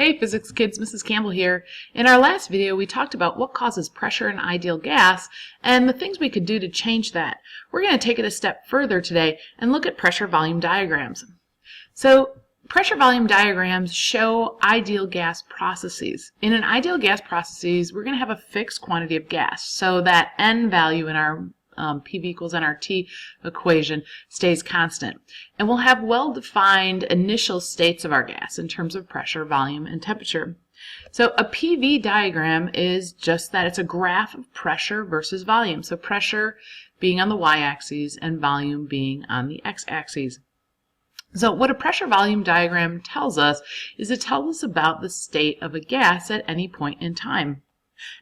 Hey physics kids, Mrs. Campbell here. In our last video we talked about what causes pressure in ideal gas and the things we could do to change that. We're going to take it a step further today and look at pressure volume diagrams. So pressure volume diagrams show ideal gas processes. In an ideal gas processes we're going to have a fixed quantity of gas, so that N value in our PV equals nRT equation stays constant. And we'll have well-defined initial states of our gas in terms of pressure, volume, and temperature. So a PV diagram is just that. It's a graph of pressure versus volume. So pressure being on the y-axis and volume being on the x-axis. So what a pressure volume diagram tells us is it tells us about the state of a gas at any point in time.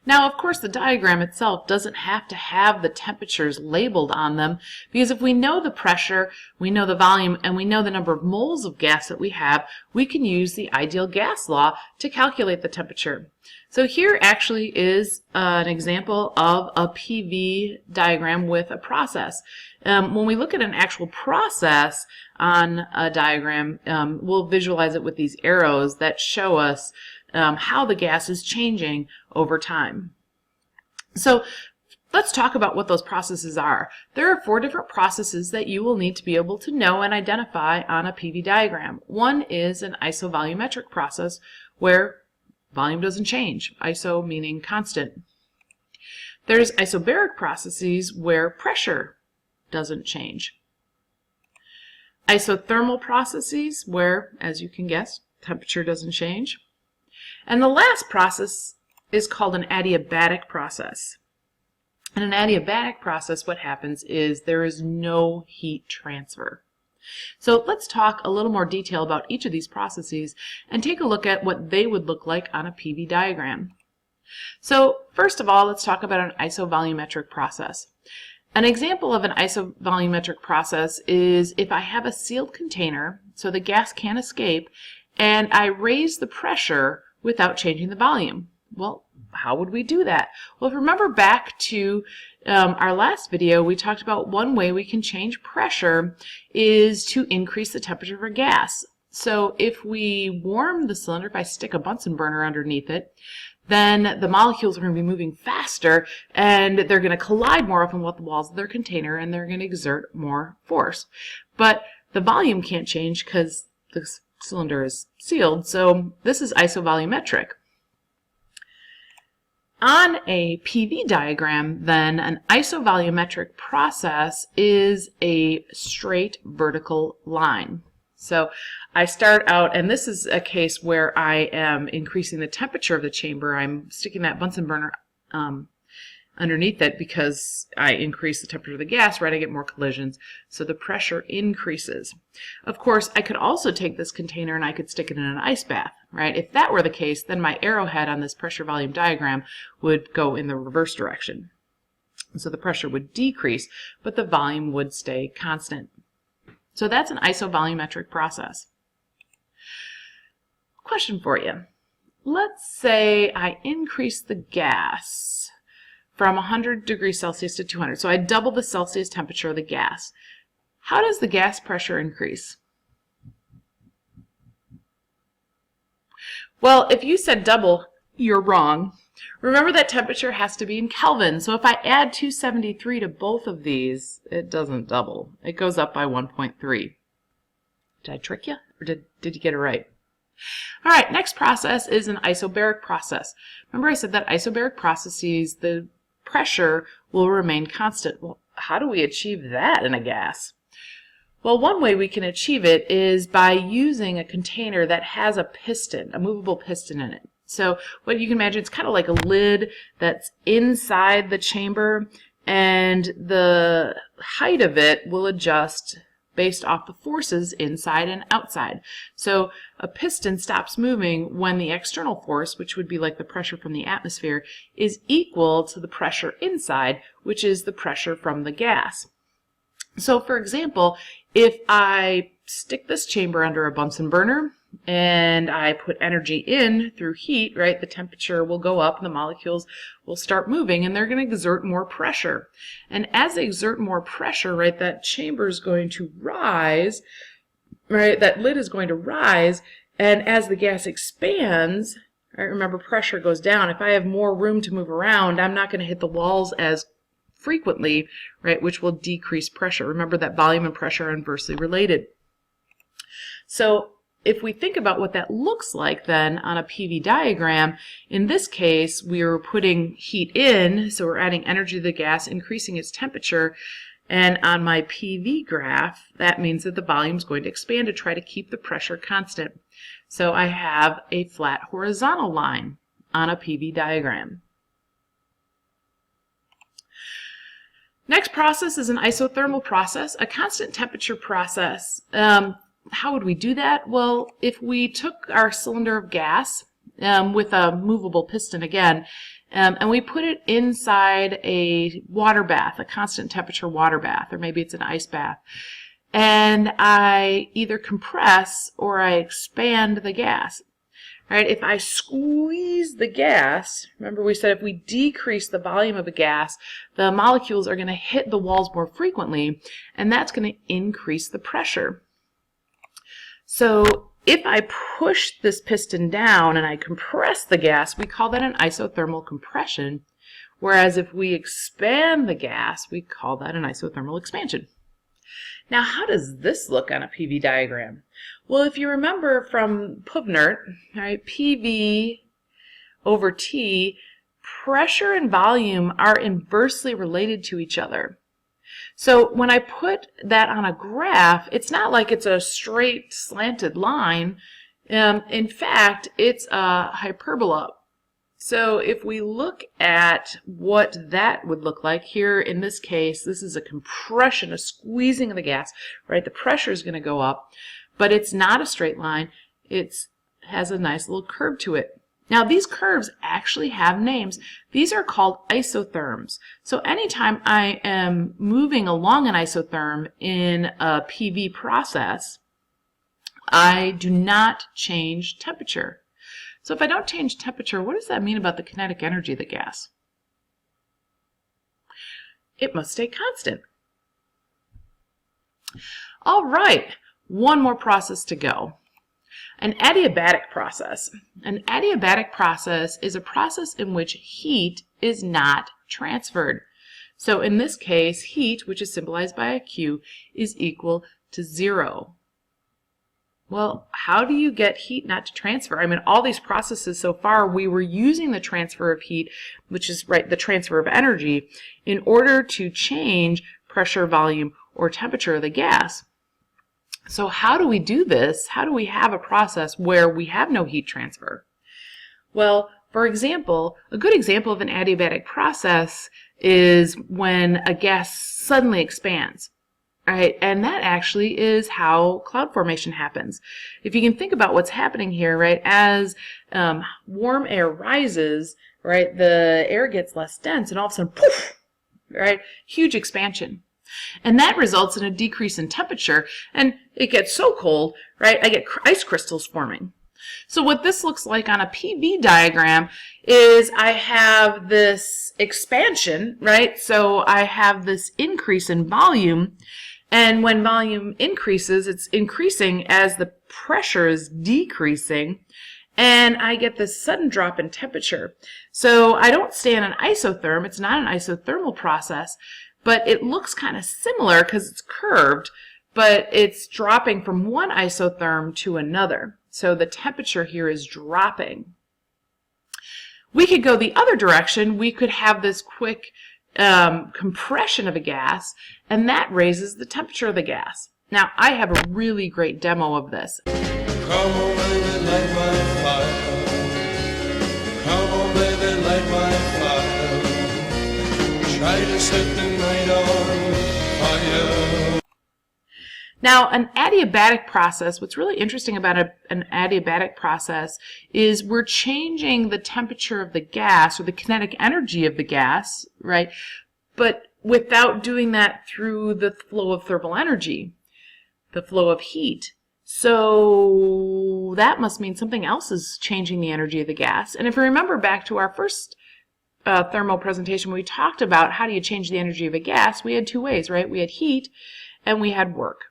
Now, of course, the diagram itself doesn't have to have the temperatures labeled on them, because if we know the pressure, we know the volume, and we know the number of moles of gas that we have, we can use the ideal gas law to calculate the temperature. So here actually is an example of a PV diagram with a process. When we look at an actual process on a diagram, we'll visualize it with these arrows that show us how the gas is changing over time. So let's talk about what those processes are. There are 4 different processes that you will need to be able to know and identify on a PV diagram. One is an isovolumetric process where volume doesn't change, iso meaning constant. There's isobaric processes where pressure doesn't change. Isothermal processes where, as you can guess, temperature doesn't change. And the last process is called an adiabatic process. In an adiabatic process, what happens is there is no heat transfer. So let's talk a little more detail about each of these processes and take a look at what they would look like on a PV diagram. So first of all, let's talk about an isovolumetric process. An example of an isovolumetric process is if I have a sealed container, so the gas can't escape, and I raise the pressure without changing the volume. Well, how would we do that? Well, if you remember back to our last video, we talked about one way we can change pressure is to increase the temperature of a gas. So if we warm the cylinder, if I stick a Bunsen burner underneath it, then the molecules are going to be moving faster and they're going to collide more often with the walls of their container and they're going to exert more force. But the volume can't change because the cylinder is sealed, so this is isovolumetric. On a PV diagram, then, an isovolumetric process is a straight vertical line. So I start out, and this is a case where I am increasing the temperature of the chamber. I'm sticking that Bunsen burner underneath it because I increase the temperature of the gas, right? I get more collisions, so the pressure increases. Of course, I could also take this container and I could stick it in an ice bath, right? If that were the case, then my arrowhead on this pressure volume diagram would go in the reverse direction. So the pressure would decrease, but the volume would stay constant. So that's an isovolumetric process. Question for you. Let's say I increase the gas from 100 degrees Celsius to 200. So I double the Celsius temperature of the gas. How does the gas pressure increase? Well, if you said double, you're wrong. Remember that temperature has to be in Kelvin. So if I add 273 to both of these, it doesn't double. It goes up by 1.3. Did I trick you? Or did you get it right? All right, next process is an isobaric process. Remember I said that isobaric processes, the pressure will remain constant. Well, how do we achieve that in a gas? Well, one way we can achieve it is by using a container that has a piston, a movable piston in it. So what you can imagine, it's kind of like a lid that's inside the chamber, and the height of it will adjust based off the forces inside and outside. So a piston stops moving when the external force, which would be like the pressure from the atmosphere, is equal to the pressure inside, which is the pressure from the gas. So for example, if I stick this chamber under a Bunsen burner and I put energy in through heat, right, the temperature will go up and the molecules will start moving and they're going to exert more pressure. And as they exert more pressure, right, that chamber is going to rise, right, that lid is going to rise, And as the gas expands, right, remember pressure goes down. If I have more room to move around, I'm not going to hit the walls as frequently, right, which will decrease pressure. Remember that volume and pressure are inversely related. So if we think about what that looks like then on a PV diagram, in this case we're putting heat in, so we're adding energy to the gas, increasing its temperature, and on my PV graph that means that the volume is going to expand to try to keep the pressure constant. So I have a flat horizontal line on a PV diagram. Next process is an isothermal process, a constant temperature process. How would we do that? Well, if we took our cylinder of gas with a movable piston again, and we put it inside a water bath, a constant temperature water bath, or maybe it's an ice bath, and I either compress or I expand the gas. Right? If I squeeze the gas, remember we said if we decrease the volume of a gas, the molecules are going to hit the walls more frequently, and that's going to increase the pressure. So if I push this piston down and I compress the gas, we call that an isothermal compression, whereas if we expand the gas, we call that an isothermal expansion. Now, how does this look on a PV diagram? Well, if you remember from Puvnert, right, PV over T, pressure and volume are inversely related to each other. So when I put that on a graph, it's not like it's a straight slanted line. In fact, it's a hyperbola. So if we look at what that would look like here, in this case, this is a compression, a squeezing of the gas, right? The pressure is going to go up, but it's not a straight line. It has a nice little curve to it. Now, these curves actually have names. These are called isotherms. So anytime I am moving along an isotherm in a PV process, I do not change temperature. So if I don't change temperature, what does that mean about the kinetic energy of the gas? It must stay constant. All right, one more process to go. An adiabatic process. An adiabatic process is a process in which heat is not transferred. So in this case, heat, which is symbolized by a Q, is equal to 0. Well, how do you get heat not to transfer? I mean, all these processes so far, we were using the transfer of heat, which is, right, the transfer of energy, in order to change pressure, volume, or temperature of the gas. So how do we do this? How do we have a process where we have no heat transfer? Well, for example, a good example of an adiabatic process is when a gas suddenly expands. Right, and that actually is how cloud formation happens. If you can think about what's happening here, right, as warm air rises, right, the air gets less dense, and all of a sudden, poof, right, huge expansion. And that results in a decrease in temperature, and it gets so cold, right, I get ice crystals forming. So what this looks like on a PV diagram is I have this expansion, right, so I have this increase in volume. And when volume increases, it's increasing as the pressure is decreasing, and I get this sudden drop in temperature. So I don't stay in an isotherm. It's not an isothermal process, but it looks kind of similar because it's curved, but it's dropping from one isotherm to another. So the temperature here is dropping. We could go the other direction. We could have this quick compression of a gas, and that raises the temperature of the gas. Now, I have a really great demo of this. Come on, baby, light my fire. Come on, baby, light my fire. Try to set the night on fire. Now, an adiabatic process, what's really interesting about an adiabatic process is we're changing the temperature of the gas, or the kinetic energy of the gas, right? But without doing that through the flow of thermal energy, the flow of heat. So that must mean something else is changing the energy of the gas. And if you remember back to our first thermal presentation, we talked about how do you change the energy of a gas, we had two ways, right? We had heat and we had work.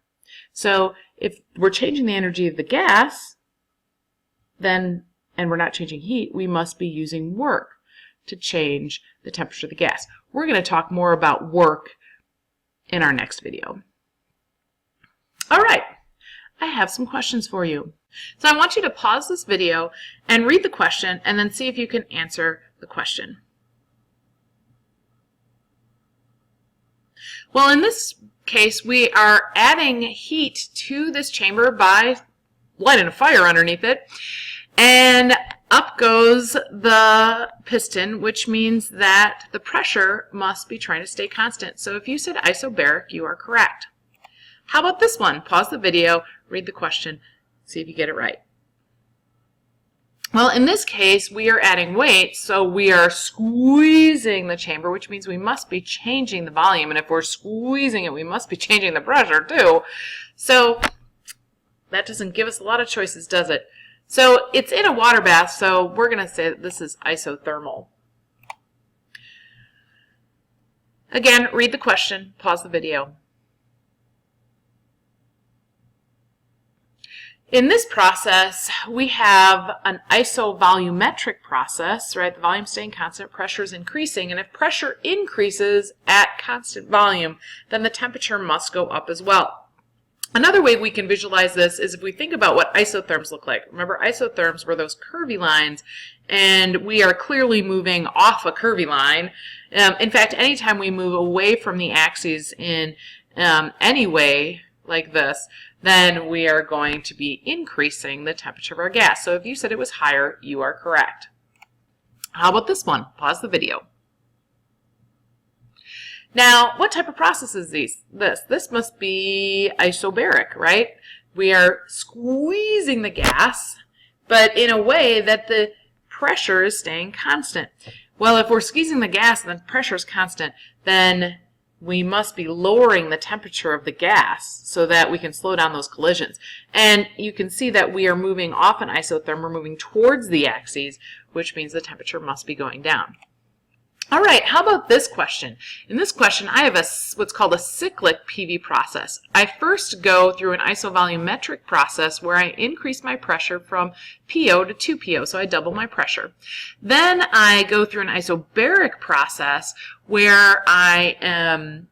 So if we're changing the energy of the gas, then, and we're not changing heat, we must be using work to change the temperature of the gas. We're going to talk more about work in our next video. All right, I have some questions for you. So I want you to pause this video and read the question and then see if you can answer the question. Well, in this case, we are adding heat to this chamber by lighting a fire underneath it, and up goes the piston, which means that the pressure must be trying to stay constant. So if you said isobaric, you are correct. How about this one? Pause the video, read the question, see if you get it right. Well, in this case, we are adding weight, so we are squeezing the chamber, which means we must be changing the volume. And if we're squeezing it, we must be changing the pressure too. So that doesn't give us a lot of choices, does it? So it's in a water bath, so we're going to say that this is isothermal. Again, read the question, pause the video. In this process, we have an isovolumetric process, right? The volume staying constant, pressure is increasing, and if pressure increases at constant volume, then the temperature must go up as well. Another way we can visualize this is if we think about what isotherms look like. Remember, isotherms were those curvy lines, and we are clearly moving off a curvy line. In fact, anytime we move away from the axes in any way like this, then we are going to be increasing the temperature of our gas. So if you said it was higher, you are correct. How about this one? Pause the video. Now, what type of process is this? This must be isobaric, right? We are squeezing the gas, but in a way that the pressure is staying constant. Well, if we're squeezing the gas and the pressure is constant, then we must be lowering the temperature of the gas so that we can slow down those collisions. And you can see that we are moving off an isotherm, we're moving towards the axes, which means the temperature must be going down. All right, how about this question? In this question, I have what's called a cyclic PV process. I first go through an isovolumetric process where I increase my pressure from PO to 2PO, so I double my pressure. Then I go through an isobaric process where I am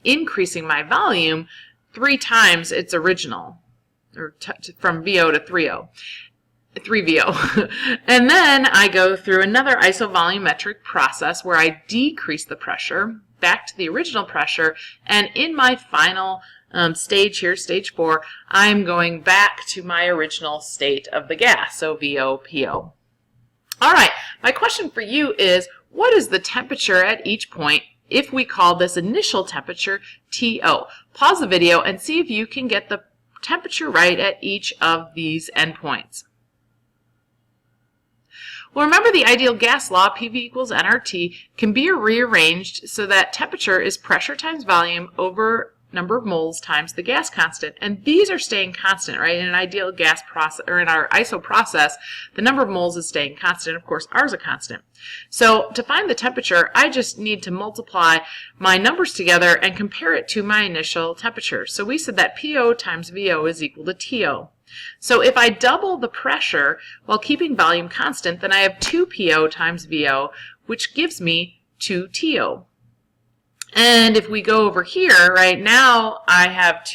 increasing my volume 3 times its original, or from VO to 3VO. And then I go through another isovolumetric process where I decrease the pressure back to the original pressure, and in my final stage here, stage 4, I'm going back to my original state of the gas, so VO/PO. All right, my question for you is, what is the temperature at each point if we call this initial temperature TO? Pause the video and see if you can get the temperature right at each of these endpoints. Well, remember the ideal gas law, PV equals nRT, can be rearranged so that temperature is pressure times volume over number of moles times the gas constant. And these are staying constant, right? In an ideal gas process, or in our iso process, the number of moles is staying constant. Of course, R is a constant. So to find the temperature, I just need to multiply my numbers together and compare it to my initial temperature. So we said that PO times VO is equal to TO. So if I double the pressure while keeping volume constant, then I have 2PO times VO, which gives me 2TO. And if we go over here, right now I have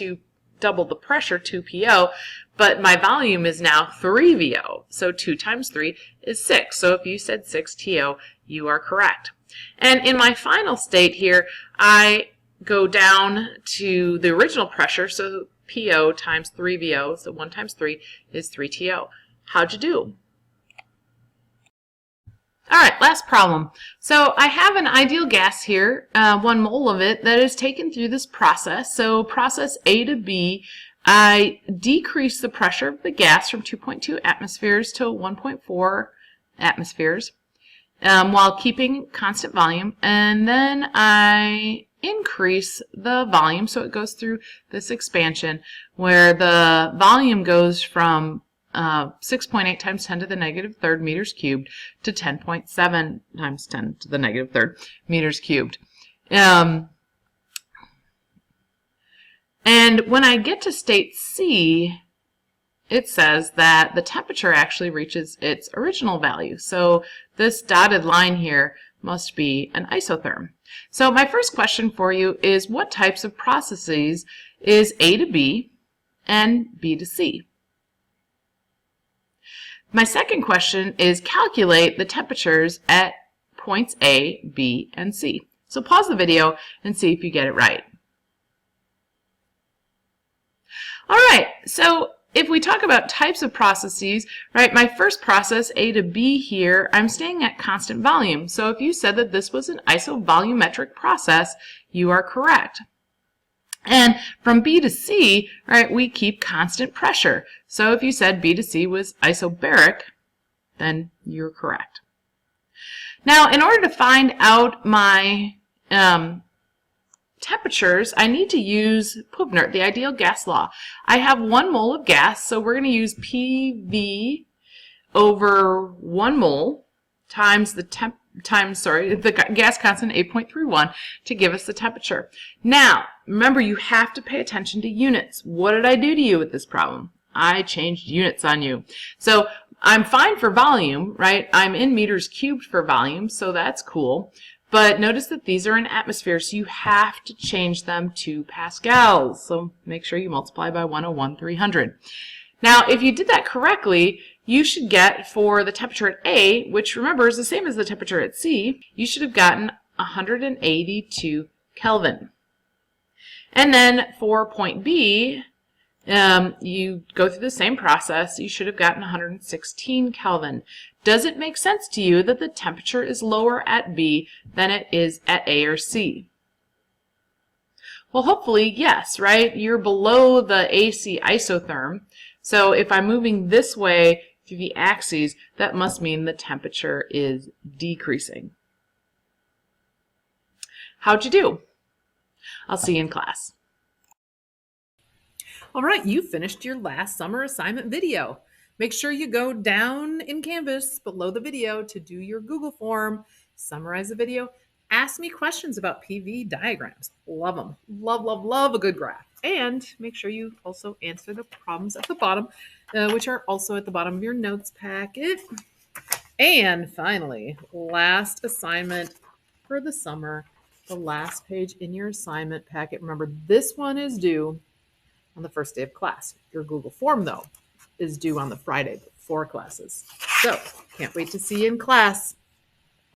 double the pressure, 2PO, but my volume is now 3VO. So 2 times 3 is 6. So if you said 6TO, you are correct. And in my final state here, I go down to the original pressure, so PO times 3VO, so 1 times 3 is 3TO. How'd you do? All right, last problem. So I have an ideal gas here, 1 mole of it, that is taken through this process. So process A to B, I decrease the pressure of the gas from 2.2 atmospheres to 1.4 atmospheres while keeping constant volume. And then I increase the volume, so it goes through this expansion where the volume goes from 6.8 times 10 to the negative third meters cubed to 10.7 times 10 to the negative third meters cubed. And when I get to state C, it says that the temperature actually reaches its original value. So this dotted line here must be an isotherm. So my first question for you is, what types of processes is A to B and B to C? My second question is, calculate the temperatures at points A, B, and C. So pause the video and see if you get it right. All right, so if we talk about types of processes, right, my first process, A to B here, I'm staying at constant volume. So if you said that this was an isovolumetric process, you are correct. And from B to C, right, we keep constant pressure. So if you said B to C was isobaric, then you're correct. Now, in order to find out my temperatures, I need to use Puvner, the ideal gas law. I have 1 mole of gas, so we're going to use PV over 1 mole times the gas constant 8.31 to give us the temperature. Now, remember, you have to pay attention to units. What did I do to you with this problem? I changed units on you. So I'm fine for volume, right? I'm in meters cubed for volume, so that's cool. But notice that these are in atmosphere, so you have to change them to pascals. So make sure you multiply by 101,300. Now, if you did that correctly, you should get, for the temperature at A, which remember is the same as the temperature at C, you should have gotten 182 Kelvin. And then for point B, you go through the same process. You should have gotten 116 Kelvin. Does it make sense to you that the temperature is lower at B than it is at A or C? Well, hopefully, yes, right? You're below the AC isotherm. So if I'm moving this way through the axes, that must mean the temperature is decreasing. How'd you do? I'll see you in class. All right, you finished your last summer assignment video. Make sure you go down in Canvas below the video to do your Google form, summarize the video, ask me questions about PV diagrams. Love them. Love, love, love a good graph. And make sure you also answer the problems at the bottom, which are also at the bottom of your notes packet. And finally, last assignment for the summer, the last page in your assignment packet. Remember, this one is due on the first day of class. Your Google form, though, is due on the Friday before classes. So, can't wait to see you in class.